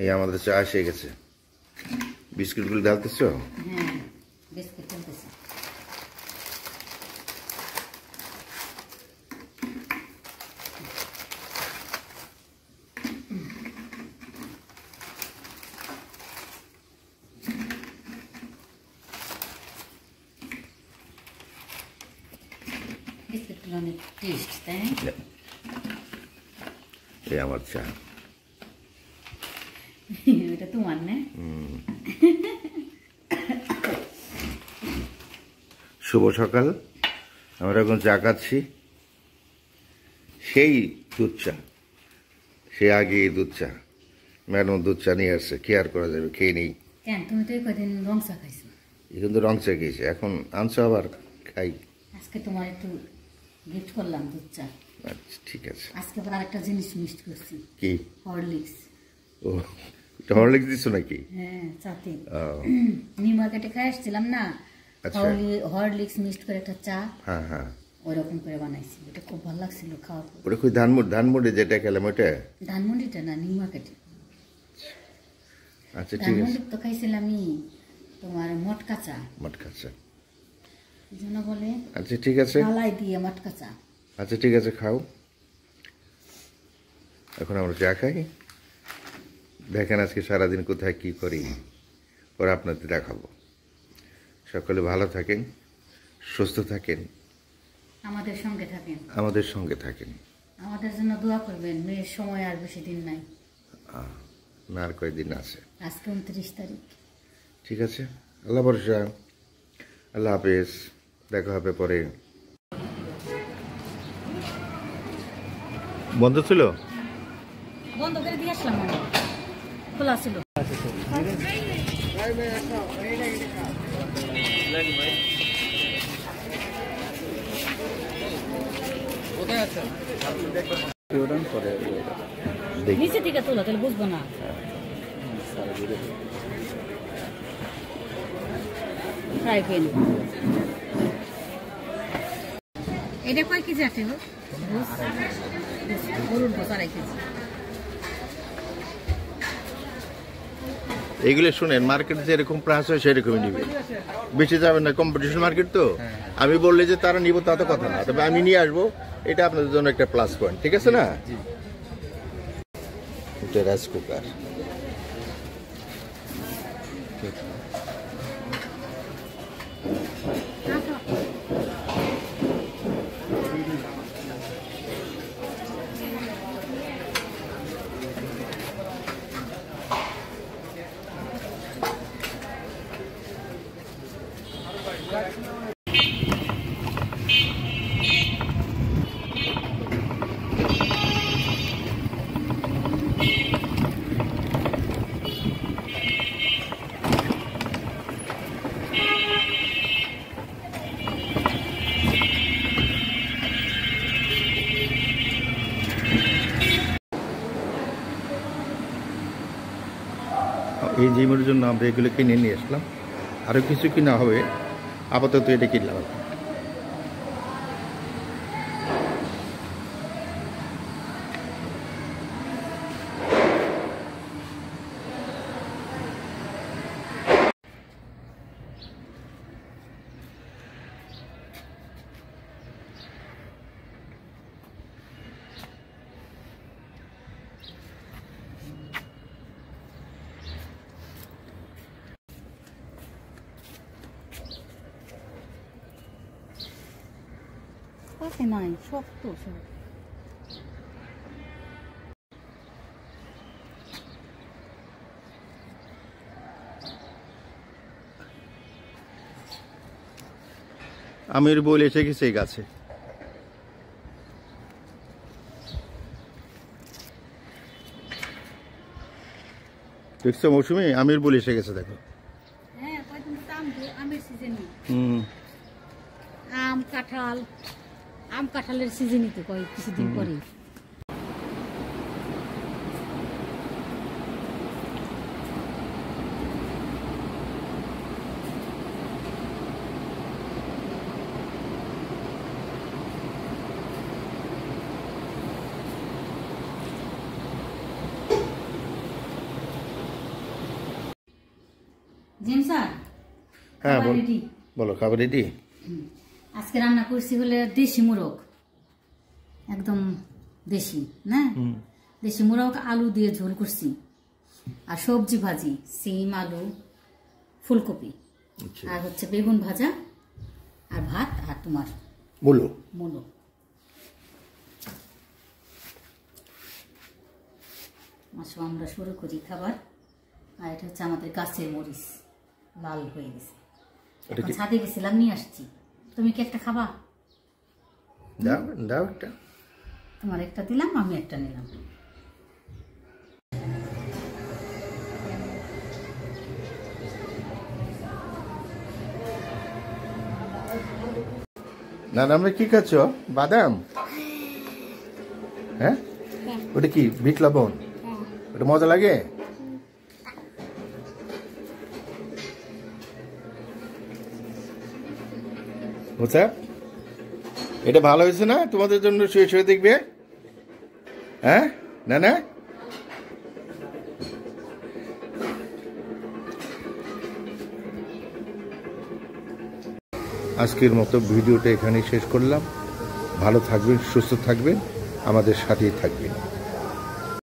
এই আমাদের চা এসে গেছে। বিস্কুটগুলো ঢালতেছ? হ্যাঁ, বিস্কুট ঢালতেছি। বিস্কুটগুলো অনেক টেস্ট, তাই না? এই আমার চা। এটা তোমার না? শুভ সকাল। আমরা এখন চা খাচ্ছি, সেই দুধ চা, সে আগে দুধ চা। ম্যাডাম দুধ চা নিয়ে আসছে, কি আর করা যাবে, খেয়ে নেই। কেন, তুমি তো কদিন রং চা খাইছো। এখন তো রং চা খেয়েছে, এখন আনছো আবার খাই। আজকে তোমার একটু গিফট করলাম দুধ চা। আচ্ছা ঠিক আছে। আজকে আবার আরেকটা জিনিস মিক্সড করছি। কি? হরলিক্স। ও, এটা হরলিক্স দিচ্ছ নাকি? হ্যাঁ, চাতে নিউ মার্কেটে খাই আসছিলাম না, হরলিক্স মিক্সড করে একটা চা। হ্যাঁ হ্যাঁ, ওইরকম করে বানাইছি, এটা খুব ভালো লাগছিল খাওয়া। ওটা খুব ধানমন্ডি যেটা খেলাম ওইটা? ধানমন্ডিটা না, নিউ মার্কেটে। আচ্ছা ঠিক আছে। তো খাইছিলাম তোমার মটকা চা। মটকা চা যেন বলে। আচ্ছা ঠিক আছে, মালাই দিয়ে মটকা চা। আচ্ছা ঠিক আছে, খাও। এখন আমরা চা খাই। দেখেন আজকে সারাদিন কোথায় কি করি, ওরা আপনাদের দেখাবো। সকলে ভালো থাকেন, সুস্থ থাকেন, আমাদের সঙ্গে থাকেন, আমাদের সঙ্গে থাকেন। আমাদের জন্য দোয়া করবেন। মেয়ের সময় আর বেশি দিন নাই, না আর কয়েকদিন আছে। আজকে 29 তারিখ। ঠিক আছে, আল্লাহ ভরসা। আল্লাহ হাফেজ, দেখা হবে পরে। বন্ধ ছিল? বন্ধ করে দিয়ে আসলাম, খোলা ছিল। নিচে থেকে তোলা, তাহলে বুঝবো না। ফ্রাই প্যান এটা কয় কেজি আছে? গরুর গোস 2.5 কেজি। এইগুলো শুনেন, মার্কেট যেরকম প্রাইস হয় সেরকমই নিবে, বেশি যাবেন না। কম্পিটিশন মার্কেট তো, আমি বললে যে তারা নিব তা তো কথা না, তবে আমি নিয়ে আসবো, এটা আপনাদের জন্য একটা প্লাস পয়েন্ট। ঠিক আছে না? এটা রাইস কুকার। এই জিমের জন্য আমরা এগুলো কিনে নিয়ে আসলাম, আরও কিছু কিনা হবে, আপাতত এটা কিনলাম। নাই, শক্ত সব। আমের বল এসে গেছে গাছে। দেখছো মৌসুমি, আমের বল এসে গেছে, দেখো। হ্যাঁ, আমের সিজনে আম কাঁঠালের সিজনই তো কিছুদিন পরে। জিম স্যার, হ্যাঁ খাবার ready? বলো, খাবার রেডি? আজকে রান্না করছি হলে দেশি মোরগ, একদম দেশি না, দেশি মোরগ আলু দিয়ে ঝোল করছি, আর সবজি ভাজি সিম আলু ফুলকপি, আর হচ্ছে বেগুন ভাজা, আর ভাত, আর তোমার বলো মুলো। আসো আমরা শুরু করি খাবার। আর এটা হচ্ছে আমাদের গাছের মরিচ, লাল হয়ে গেছে, এখন ছাদে গেছিলাম নিয়ে আসছি। তুমি কি একটা খাবা? দাও দাও একটা। তোমার একটা দিলাম, আমি একটা নিলাম। না না, আমরা কি খাচ্ছ? বাদাম? হ্যাঁ, ওটা কি বিট লবণ? ওটা মজা লাগে? বুঝা, এটা ভালো হয়েছে না তোমাদের জন্য? শুয়ে শুয়ে দেখবে? হ্যাঁ না না, আজকের মতো ভিডিওটা এখানেই শেষ করলাম। ভালো থাকবেন, সুস্থ থাকবেন, আমাদের সাথেই থাকবেন।